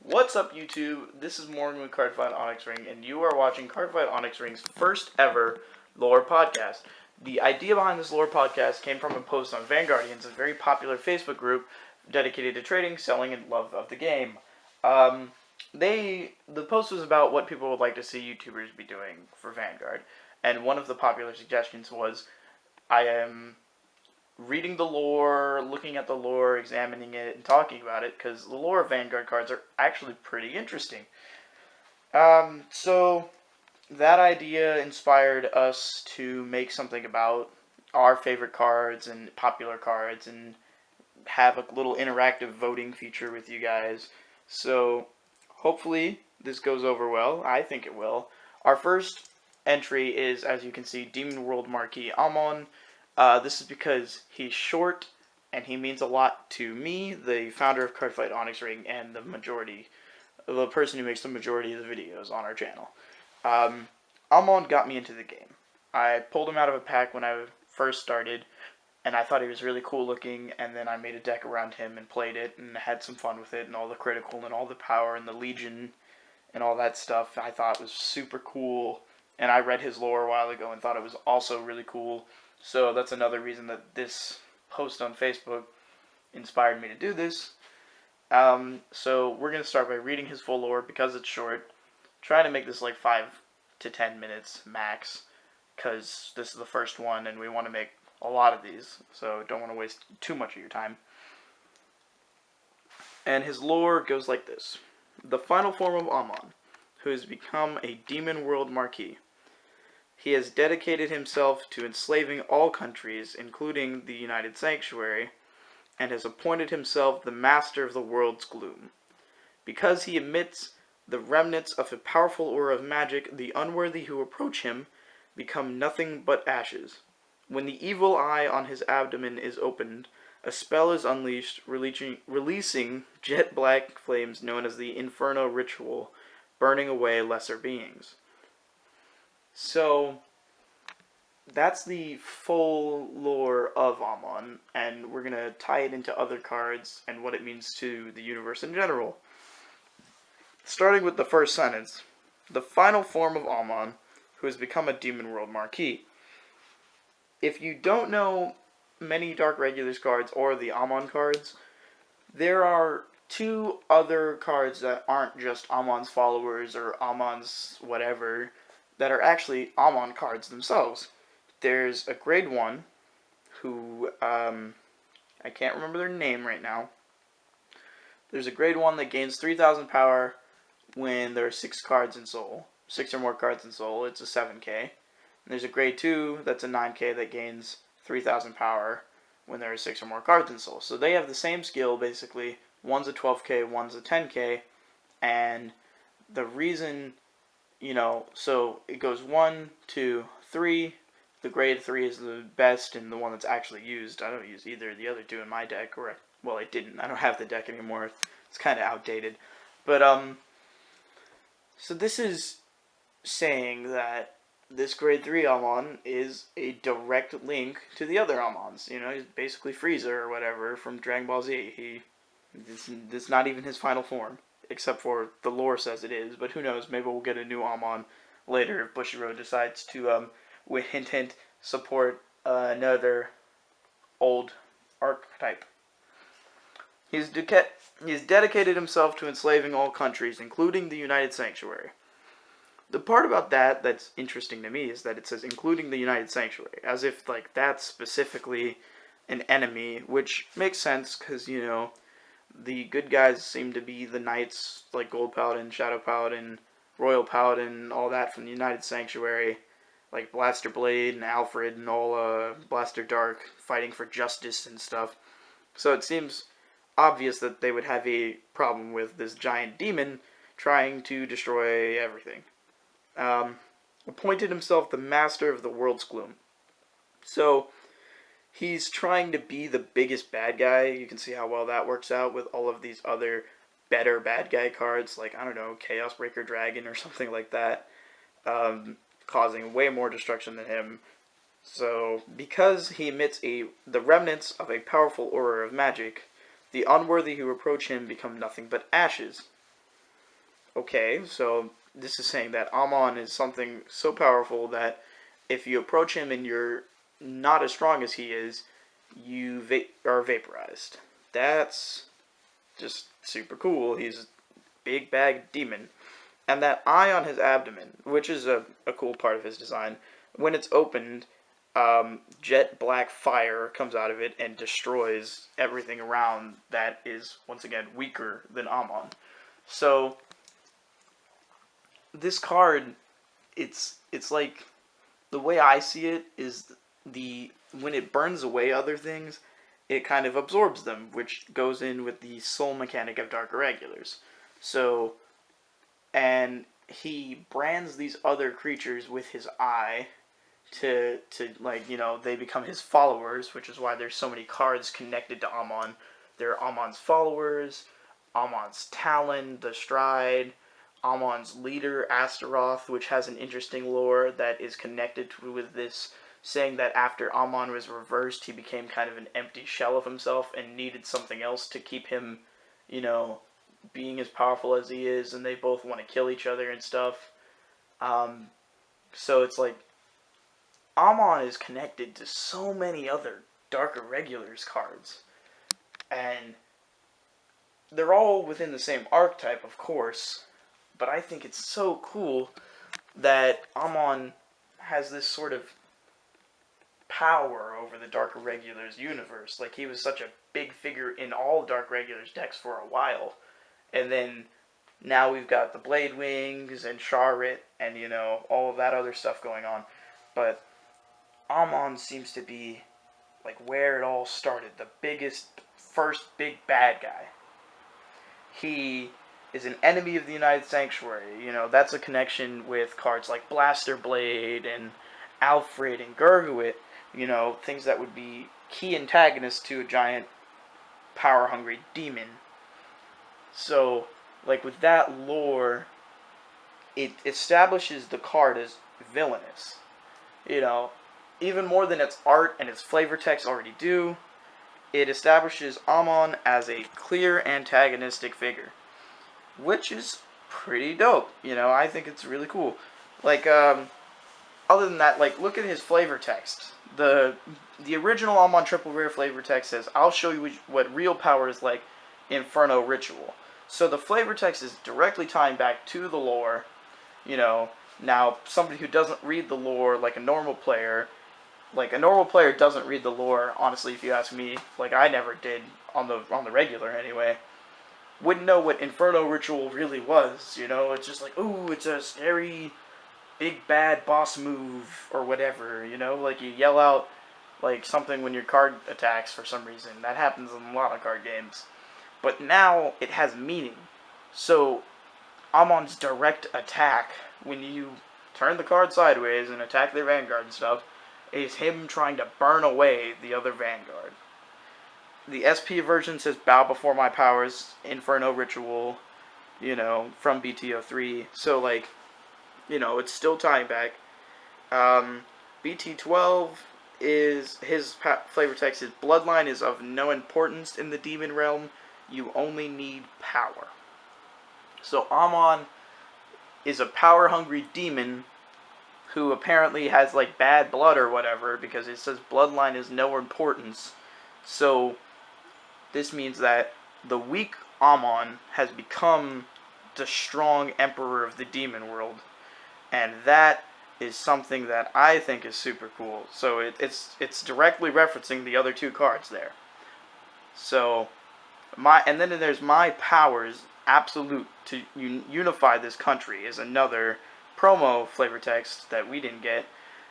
What's up, YouTube? This is Morgan with Cardfight Onyx Ring, and you are watching Cardfight Onyx Ring's first ever lore podcast. The idea behind this lore podcast came from a post on Vanguard, a very popular Facebook group dedicated to trading, selling, and love of the game. The post was about what people would like to see YouTubers be doing for Vanguard, and one of the popular suggestions was, I am reading the lore, looking at the lore, examining it, and talking about it, because the lore of Vanguard cards are actually pretty interesting. So that idea inspired us to make something about our favorite cards and popular cards and have a little interactive voting feature with you guys. So hopefully this goes over well. I think it will. Our first entry is, as you can see, Demon World Marquee Amon. This is because he's short, and he means a lot to me, the founder of Cardfight Onyx Ring, and the person who makes the majority of the videos on our channel. Amon got me into the game. I pulled him out of a pack when I first started, and I thought he was really cool looking, and then I made a deck around him and played it, and had some fun with it, and all the critical, and all the power, and the Legion, and all that stuff I thought was super cool, and I read his lore a while ago and thought it was also really cool. So that's another reason that this post on Facebook inspired me to do this. So we're going to start by reading his full lore because it's short. Try to make this like 5 to 10 minutes max, because this is the first one and we want to make a lot of these, so don't want to waste too much of your time. And his lore goes like this. The final form of Amon, who has become a Demon World Marquee. He has dedicated himself to enslaving all countries, including the United Sanctuary, and has appointed himself the master of the world's gloom. Because he emits the remnants of a powerful aura of magic, the unworthy who approach him become nothing but ashes. When the evil eye on his abdomen is opened, a spell is unleashed, releasing jet black flames known as the Inferno Ritual, burning away lesser beings. So that's the full lore of Amon, and we're going to tie it into other cards and what it means to the universe in general. Starting with the first sentence, the final form of Amon, who has become a Demon World Marquee. If you don't know many Dark Regulars cards or the Amon cards, there are two other cards that aren't just Amon's followers or Amon's whatever, that are actually Amon cards themselves. There's a grade 1, who, I can't remember their name right now. There's a grade 1 that gains 3,000 power when there are 6 cards in Soul. 6 or more cards in Soul, it's a 7k. And there's a grade 2 that's a 9k that gains 3,000 power when there are 6 or more cards in Soul. So they have the same skill, basically. One's a 12k, one's a 10k, and the reason, so it goes 1, 2, 3. The grade 3 is the best and the one that's actually used. I don't use either of the other two in my deck, well, I didn't. I don't have the deck anymore. It's kind of outdated. But, so this is saying that this grade 3 Amon is a direct link to the other Amons. He's basically Frieza or whatever from Dragon Ball Z. This is not even his final form, except for the lore says it is, but who knows, maybe we'll get a new Amon later if Bushiroad decides to, with hint hint, support another old archetype. He's dedicated himself to enslaving all countries, including the United Sanctuary. The part about that that's interesting to me is that it says including the United Sanctuary, as if like that's specifically an enemy, which makes sense because, the good guys seem to be the knights, like Gold Paladin, Shadow Paladin, Royal Paladin, all that from the United Sanctuary, like Blaster Blade and Alfred and all Blaster Dark fighting for justice and stuff. So it seems obvious that they would have a problem with this giant demon trying to destroy everything. Appointed himself the master of the world's gloom. So he's trying to be the biggest bad guy. You can see how well that works out with all of these other better bad guy cards, like, I don't know, Chaos Breaker Dragon or something like that, causing way more destruction than him. So, because he emits the remnants of a powerful aura of magic, the unworthy who approach him become nothing but ashes. Okay, so this is saying that Amon is something so powerful that if you approach him and you're not as strong as he is, you are vaporized. That's just super cool. He's a big bag demon. And that eye on his abdomen, which is a cool part of his design, when it's opened, jet black fire comes out of it and destroys everything around that is, once again, weaker than Amon. So, this card, it's like, the way I see it is when it burns away other things, it kind of absorbs them, which goes in with the soul mechanic of Dark Irregulars. So, and he brands these other creatures with his eye to like, they become his followers, which is why there's so many cards connected to Amon. There are Amon's followers, Amon's Talon, the Stride, Amon's leader, Astaroth, which has an interesting lore that is connected with this, saying that after Amon was reversed, he became kind of an empty shell of himself and needed something else to keep him, being as powerful as he is, and they both want to kill each other and stuff. So it's like, Amon is connected to so many other Dark Irregulars cards, and they're all within the same archetype, of course, but I think it's so cool that Amon has this sort of power over the Dark Irregulars universe. Like, he was such a big figure in all Dark Irregulars decks for a while, and then now we've got the Blade Wings and Charlotte and, all of that other stuff going on. But Amon seems to be, like, where it all started. The first big bad guy. He is an enemy of the United Sanctuary. That's a connection with cards like Blaster Blade and Alfred and Gurguit. Things that would be key antagonists to a giant, power-hungry demon. So, like, with that lore, it establishes the card as villainous. Even more than its art and its flavor text already do, it establishes Amon as a clear antagonistic figure, which is pretty dope. I think it's really cool. Like, other than that, like, look at his flavor text. The original Amon Triple Rare flavor text says, "I'll show you what real power is like, Inferno Ritual." So the flavor text is directly tying back to the lore. Now, somebody who doesn't read the lore like a normal player doesn't read the lore, honestly, if you ask me, like I never did on the regular anyway, wouldn't know what Inferno Ritual really was. It's just like, ooh, it's a scary big bad boss move or whatever, like you yell out like something when your card attacks for some reason. That happens in a lot of card games. But now it has meaning. So Amon's direct attack, when you turn the card sideways and attack their Vanguard and stuff, is him trying to burn away the other Vanguard. The SP version says, "Bow before my powers, Inferno Ritual," from BT03. So, like, it's still tying back. BT12 is, his flavor text is, "Bloodline is of no importance in the demon realm. You only need power." So Amon is a power-hungry demon who apparently has, like, bad blood or whatever, because it says bloodline is no importance. So this means that the weak Amon has become the strong emperor of the demon world. And that is something that I think is super cool. So it's directly referencing the other two cards there. So and then there's my powers absolute to unify this country is another promo flavor text that we didn't get,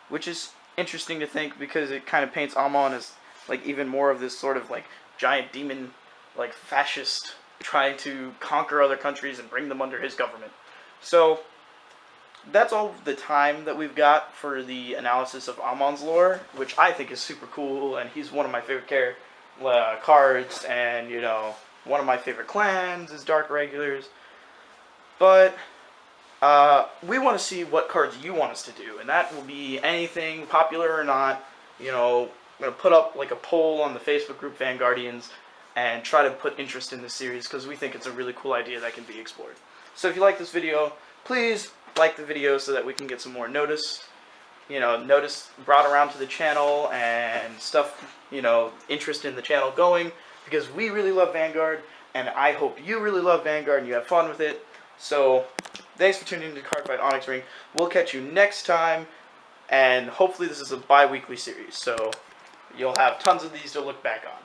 which is interesting to think because it kind of paints Amon as, like, even more of this sort of, like, giant demon, like, fascist trying to conquer other countries and bring them under his government. So that's all the time that we've got for the analysis of Amon's lore, which I think is super cool, and he's one of my favorite cards, and, one of my favorite clans is Dark Irregulars. But we want to see what cards you want us to do, and that will be anything, popular or not. I'm going to put up, like, a poll on the Facebook group Vanguardians and try to put interest in this series because we think it's a really cool idea that can be explored. So if you like this video, please like the video so that we can get some more notice brought around to the channel and stuff, interest in the channel going, because we really love Vanguard, and I hope you really love Vanguard and you have fun with it. So thanks for tuning in to Cardfight Onyx Ring. We'll catch you next time, and hopefully this is a bi-weekly series, so you'll have tons of these to look back on.